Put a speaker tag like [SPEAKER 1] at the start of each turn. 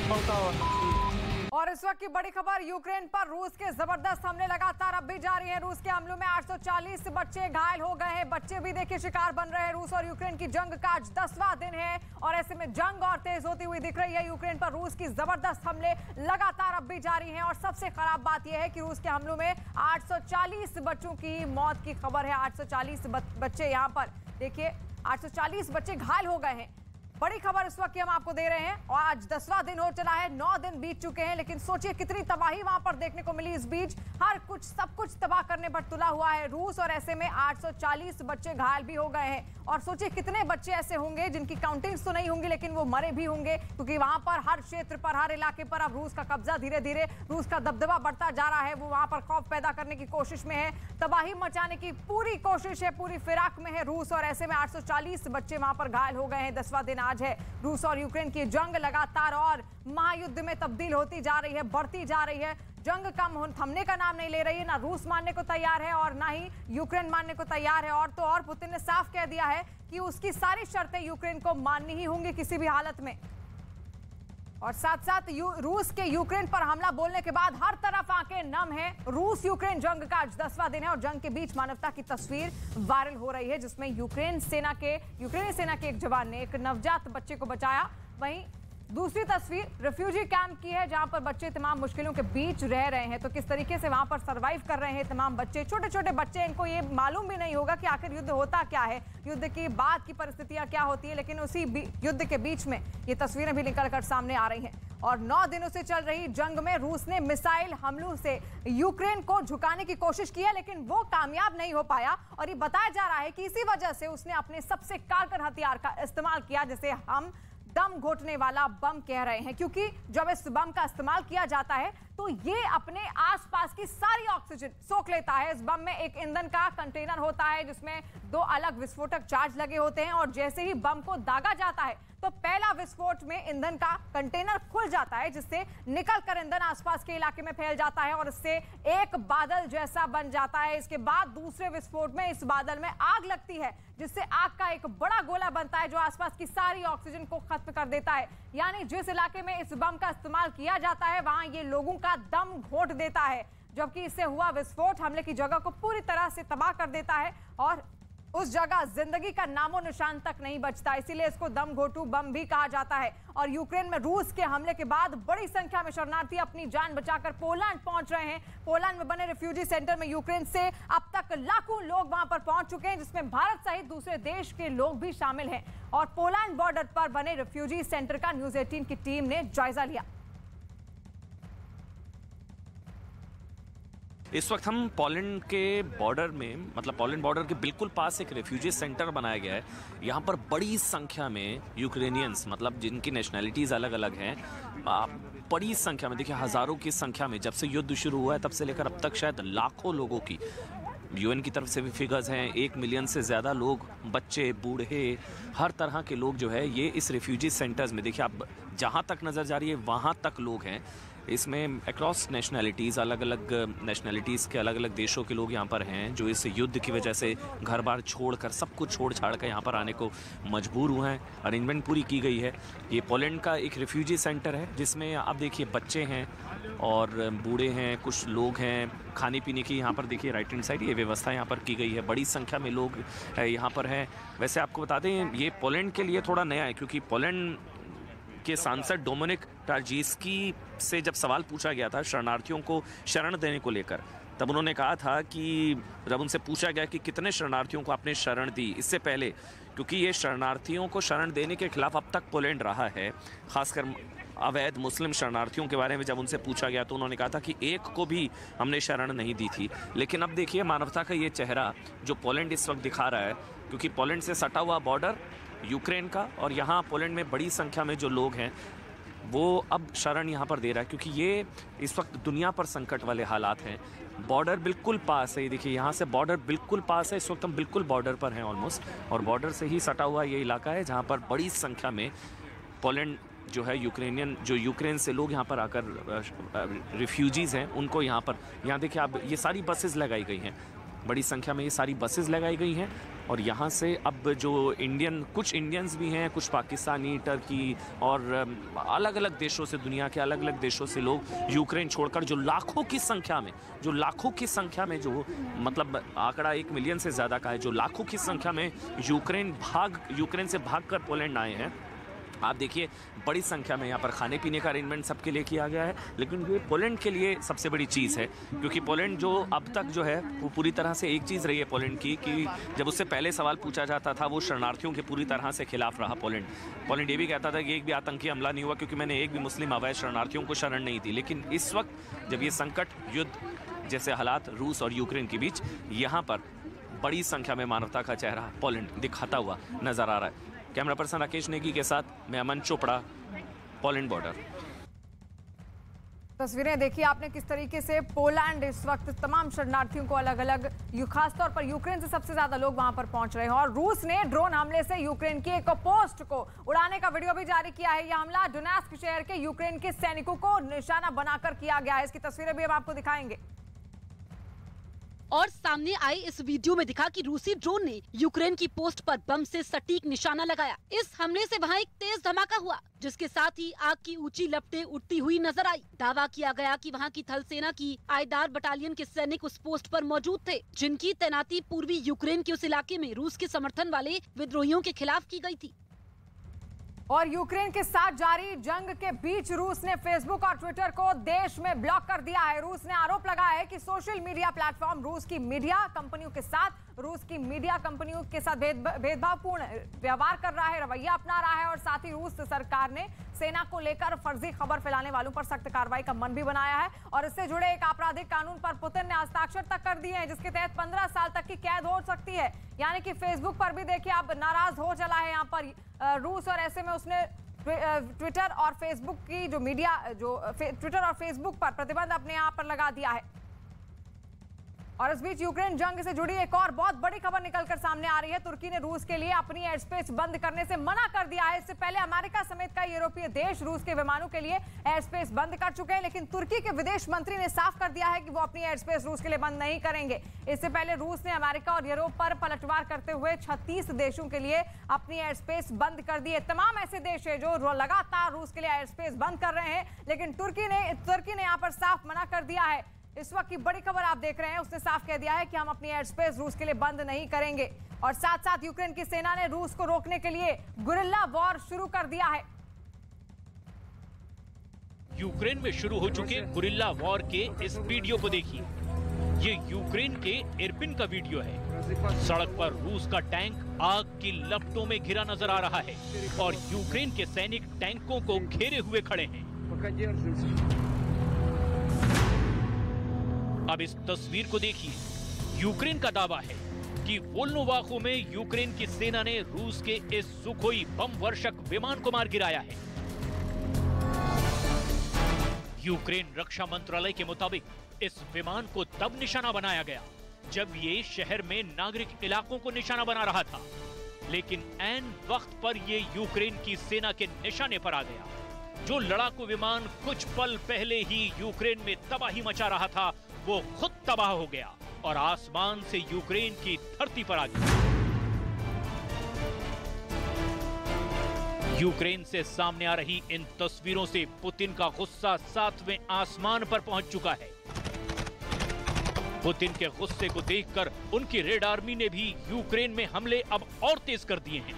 [SPEAKER 1] और इस वक्त की बड़ी खबर, यूक्रेन पर रूस के जबरदस्त हमले लगातार अब भी जारी हैं। रूस के हमलों में 840 बच्चे घायल हो गए हैं। बच्चे भी देखिए शिकार बन रहे हैं। रूस और यूक्रेन की जंग का आज 10वां दिन है और ऐसे में जंग और तेज होती हुई दिख रही है। यूक्रेन पर रूस की जबरदस्त हमले लगातार अब भी जारी हैं और सबसे खराब बात यह है कि रूस के हमलों में 840 बच्चों की मौत की खबर है। 840 बच्चे यहाँ पर देखिए 840 बच्चे घायल हो गए हैं। बड़ी खबर इस वक्त की हम आपको दे रहे हैं और आज 10वां दिन हो चला है, 9 दिन बीत चुके हैं, लेकिन सोचिए कितनी तबाही वहां पर देखने को मिली। इस बीच हर कुछ सब कुछ तबाह करने पर तुला हुआ है रूस और ऐसे में 840 बच्चे घायल भी हो गए हैं। और सोचिए कितने बच्चे ऐसे होंगे जिनकी काउंटिंग्स तो नहीं होंगी लेकिन वो मरे भी होंगे, क्योंकि वहां पर हर क्षेत्र पर हर इलाके पर अब रूस का कब्जा धीरे धीरे रूस का दबदबा बढ़ता जा रहा है। वो वहां पर खौफ पैदा करने की कोशिश में है, तबाही मचाने की पूरी कोशिश है, पूरी फिराक में है रूस और ऐसे में 840 बच्चे वहां पर घायल हो गए हैं। 10वां दिन आज है। रूस और यूक्रेन की जंग लगातार और महायुद्ध में तब्दील होती जा रही है, बढ़ती जा रही है। जंग कम थमने का नाम नहीं ले रही है। ना रूस मानने को तैयार है और ना ही यूक्रेन मानने को तैयार है। और तो और पुतिन ने साफ कह दिया है कि उसकी सारी शर्तें यूक्रेन को माननी ही होंगी किसी भी हालत में। और साथ साथ रूस के यूक्रेन पर हमला बोलने के बाद हर तरफ आंखें नम है। रूस यूक्रेन जंग का आज 10वां दिन है और जंग के बीच मानवता की तस्वीर वायरल हो रही है, जिसमें यूक्रेनी सेना के एक जवान ने एक नवजात बच्चे को बचाया। वहीं दूसरी तस्वीर रिफ्यूजी कैंप की है, जहां पर बच्चे तमाम मुश्किलों के बीच रह रहे हैं। तो किस तरीके से वहां पर सरवाइव कर रहे हैं तमाम बच्चे, छोटे छोटे बच्चे। इनको ये मालूम भी नहीं होगा कि आखिर युद्ध होता क्या है, युद्ध की बाद की परिस्थितियां क्या होती है, लेकिन उसी युद्ध के बीच में ये तस्वीरें भी निकलकर सामने आ रही हैं। और 9 दिनों से चल रही जंग में रूस ने मिसाइल हमलों से यूक्रेन को झुकाने की कोशिश की है, लेकिन वो कामयाब नहीं हो पाया। और ये बताया जा रहा है कि इसी वजह से उसने अपने सबसे कारगर हथियार का इस्तेमाल किया, जिसे हम दम घोटने वाला बम कह रहे हैं। क्योंकि जब इस बम का इस्तेमाल किया जाता है तो ये अपने आसपास की सारी ऑक्सीजन सोख लेता है। इस बम में एक ईंधन का कंटेनर होता है जिसमें 2 अलग विस्फोटक चार्ज लगे होते हैं और जैसे ही बम को दागा जाता है तो पहला विस्फोट में ईंधन का कंटेनर खुल जाता है, जिससे निकलकर ईंधन आसपास के इलाके में फैल जाता है और इससे एक बादल जैसा बन जाता है। इसके बाद दूसरे विस्फोट में इस बादल में आग लगती है, जिससे आग का एक बड़ा गोला बनता है जो आसपास की सारी ऑक्सीजन को खत्म कर देता है। यानी जिस इलाके में इस बम का इस्तेमाल किया जाता है वहां ये लोगों का दम घोट देता है, जबकि इससे हुआ विस्फोट हमले की जगह को पूरी तरह से तबाह कर देता है और उस जगह जिंदगी का नामो निशान तक नहीं बचता। इसीलिए इसको दम घोटू बम भी कहा जाता है। और यूक्रेन में रूस के हमले के बाद बड़ी संख्या में शरणार्थी अपनी जान बचाकर पोलैंड पहुंच रहे हैं। पोलैंड में बने रिफ्यूजी सेंटर में यूक्रेन से अब तक लाखों लोग वहां पर पहुंच चुके हैं, जिसमें भारत सहित दूसरे देश के लोग भी शामिल हैं। और पोलैंड बॉर्डर पर बने रिफ्यूजी सेंटर का न्यूज 18 की टीम ने जायजा लिया।
[SPEAKER 2] इस वक्त हम पोलैंड के बॉर्डर में, मतलब पोलैंड बॉर्डर के बिल्कुल पास एक रेफ्यूजी सेंटर बनाया गया है। यहाँ पर बड़ी संख्या में यूक्रेनियंस, मतलब जिनकी नेशनैलिटीज़ अलग अलग हैं, बड़ी संख्या में, देखिए हज़ारों की संख्या में, जब से युद्ध शुरू हुआ है तब से लेकर अब तक शायद लाखों लोगों की, यूएन की तरफ से भी फिगर्स हैं, 1 मिलियन से ज़्यादा लोग, बच्चे बूढ़े, हर तरह के लोग जो है ये इस रेफ्यूजी सेंटर्स में, देखिए आप जहाँ तक नज़र जा रही है वहाँ तक लोग हैं। इसमें अक्रॉस नेशनैलिटीज़, अलग अलग नेशनैलिटीज़ के अलग अलग देशों के लोग यहाँ पर हैं, जो इस युद्ध की वजह से घर बार छोड़कर, सब कुछ छोड़ छाड़ कर यहाँ पर आने को मजबूर हुए हैं। अरेंजमेंट पूरी की गई है। ये पोलैंड का एक रिफ्यूजी सेंटर है जिसमें आप देखिए बच्चे हैं और बूढ़े हैं, कुछ लोग हैं। खाने पीने की यहाँ पर देखिए राइट हैंड साइड ये व्यवस्था यहाँ पर की गई है। बड़ी संख्या में लोग यहाँ पर हैं। वैसे आपको बता दें ये पोलैंड के लिए थोड़ा नया है, क्योंकि पोलैंड के सांसद डोमिनिक टार्जीस्की से जब सवाल पूछा गया था शरणार्थियों को शरण देने को लेकर, तब उन्होंने कहा था कि जब उनसे पूछा गया कि कितने शरणार्थियों को आपने शरण दी इससे पहले, क्योंकि ये शरणार्थियों को शरण देने के खिलाफ अब तक पोलैंड रहा है, खासकर अवैध मुस्लिम शरणार्थियों के बारे में जब उनसे पूछा गया तो उन्होंने कहा था कि एक को भी हमने शरण नहीं दी थी। लेकिन अब देखिए मानवता का ये चेहरा जो पोलैंड इस वक्त दिखा रहा है, क्योंकि पोलैंड से सटा हुआ बॉर्डर यूक्रेन का, और यहाँ पोलैंड में बड़ी संख्या में जो लोग हैं वो अब शरण यहाँ पर दे रहा है, क्योंकि ये इस वक्त दुनिया पर संकट वाले हालात हैं। बॉर्डर बिल्कुल पास है, ये देखिए यहाँ से बॉर्डर बिल्कुल पास है। इस वक्त हम बिल्कुल बॉर्डर पर हैं ऑलमोस्ट, और बॉर्डर से ही सटा हुआ ये इलाका है जहाँ पर बड़ी संख्या में पोलैंड जो है यूक्रेनियन, जो यूक्रेन से लोग यहाँ पर आकर रिफ्यूजीज़ हैं उनको यहाँ देखिए आप, ये सारी बसेस लगाई गई हैं, बड़ी संख्या में ये सारी बसेस लगाई गई हैं और यहाँ से अब जो कुछ इंडियंस भी हैं, कुछ पाकिस्तानी, टर्की और अलग अलग देशों से, दुनिया के अलग अलग देशों से लोग यूक्रेन छोड़कर जो लाखों की संख्या में जो मतलब आंकड़ा 1 मिलियन से ज़्यादा का है, जो लाखों की संख्या में यूक्रेन से भागकर पोलैंड आए हैं। आप देखिए बड़ी संख्या में यहाँ पर खाने पीने का अरेंजमेंट सबके लिए किया गया है, लेकिन ये पोलैंड के लिए सबसे बड़ी चीज़ है, क्योंकि पोलैंड जो अब तक जो है वो पूरी तरह से एक चीज़ रही है पोलैंड की, कि जब उससे पहले सवाल पूछा जाता था वो शरणार्थियों के पूरी तरह से खिलाफ रहा। पोलैंड ये भी कहता था कि एक भी आतंकी हमला नहीं हुआ क्योंकि मैंने एक भी मुस्लिम अवैध शरणार्थियों को शरण नहीं दी। लेकिन इस वक्त जब ये संकट, युद्ध जैसे हालात रूस और यूक्रेन के बीच, यहाँ पर बड़ी संख्या में मानवता का चेहरा पोलैंड दिखाता हुआ नजर आ रहा है। कैमरा पर्सन राकेश नेगी के साथ मैं अमन चोपड़ा, पोलैंड बॉर्डर।
[SPEAKER 1] तस्वीरें देखिए आपने किस तरीके से पोलैंड इस वक्त तमाम शरणार्थियों को अलग अलग, खासतौर पर यूक्रेन से सबसे ज्यादा लोग वहां पर पहुंच रहे हैं। और रूस ने ड्रोन हमले से यूक्रेन की एक पोस्ट को उड़ाने का वीडियो भी जारी किया है। यह हमला डोनेट्स्क शहर के यूक्रेन के सैनिकों को निशाना बनाकर किया गया है। इसकी तस्वीरें भी हम आपको दिखाएंगे।
[SPEAKER 3] और सामने आई इस वीडियो में दिखा कि रूसी ड्रोन ने यूक्रेन की पोस्ट पर बम से सटीक निशाना लगाया। इस हमले से वहां एक तेज धमाका हुआ, जिसके साथ ही आग की ऊंची लपटें उठती हुई नजर आई। दावा किया गया कि वहां की थल सेना की आयदार बटालियन के सैनिक उस पोस्ट पर मौजूद थे, जिनकी तैनाती पूर्वी यूक्रेन के उस इलाके में रूस के समर्थन वाले विद्रोहियों के खिलाफ की गयी थी।
[SPEAKER 1] और यूक्रेन के साथ जारी जंग के बीच रूस ने फेसबुक और ट्विटर को देश में ब्लॉक कर दिया है। रूस ने आरोप लगाया है कि सोशल मीडिया प्लेटफॉर्म रूस की मीडिया कंपनियों के साथ भेदभावपूर्ण व्यवहार कर रहा है, रवैया अपना रहा है। और साथ ही रूस सरकार ने सेना को लेकर फर्जी खबर फैलाने वालों पर सख्त कार्रवाई का मन भी बनाया है। और इससे जुड़े एक आपराधिक कानून पर पुतिन ने हस्ताक्षर तक कर दिए हैं, जिसके तहत 15 साल तक की कैद हो सकती है। यानी कि फेसबुक पर भी देखिए अब नाराज हो चला है यहाँ पर रूस, और ऐसे में उसने ट्विटर और फेसबुक की ट्विटर और फेसबुक पर प्रतिबंध अपने यहाँ पर लगा दिया है। और इस बीच यूक्रेन जंग से जुड़ी एक और बहुत बड़ी खबर निकलकर सामने आ रही है। तुर्की ने रूस के लिए अपनी एयर स्पेस बंद करने से मना कर दिया है। इससे पहले अमेरिका समेत कई यूरोपीय देश रूस के विमानों के लिए एयर स्पेस बंद कर चुके हैं, लेकिन तुर्की के विदेश मंत्री ने साफ कर दिया है कि वो अपनी एयर स्पेस रूस के लिए बंद नहीं करेंगे। इससे पहले रूस ने अमेरिका और यूरोप पर पलटवार करते हुए 36 देशों के लिए अपनी एयर स्पेस बंद कर दी है। तमाम ऐसे देश है जो लगातार रूस के लिए एयर स्पेस बंद कर रहे हैं, लेकिन तुर्की ने यहाँ पर साफ मना कर दिया है। इस वक्त की बड़ी खबर आप देख रहे हैं, उसने साफ कह दिया है कि हम अपनी एयर स्पेस रूस के लिए बंद नहीं करेंगे। और साथ साथ यूक्रेन की सेना ने रूस को रोकने के लिए गुरिल्ला वॉर शुरू कर दिया है।
[SPEAKER 4] यूक्रेन में शुरू हो चुके गुरिल्ला वॉर के इस वीडियो को देखिए। ये यूक्रेन के इरपिन का वीडियो है। सड़क पर रूस का टैंक आग की लपटों में घिरा नजर आ रहा है और यूक्रेन के सैनिक टैंकों को घेरे हुए खड़े हैं। अब इस तस्वीर को देखिए। यूक्रेन का दावा है कि वोल्नोवाखो में यूक्रेन की सेना ने रूस के इस सुखोई बम वर्षक विमान को मार गिराया है। यूक्रेन रक्षा मंत्रालय के मुताबिक इस विमान को तब निशाना बनाया गया जब ये शहर में नागरिक इलाकों को निशाना बना रहा था, लेकिन ऐन वक्त पर ये यूक्रेन की सेना के निशाने पर आ गया। जो लड़ाकू विमान कुछ पल पहले ही यूक्रेन में तबाही मचा रहा था, वो खुद तबाह हो गया और आसमान से यूक्रेन की धरती पर आ गया। यूक्रेन से सामने आ रही इन तस्वीरों से पुतिन का गुस्सा 7वें आसमान पर पहुंच चुका है। पुतिन के गुस्से को देखकर उनकी रेड आर्मी ने भी यूक्रेन में हमले अब और तेज कर दिए हैं।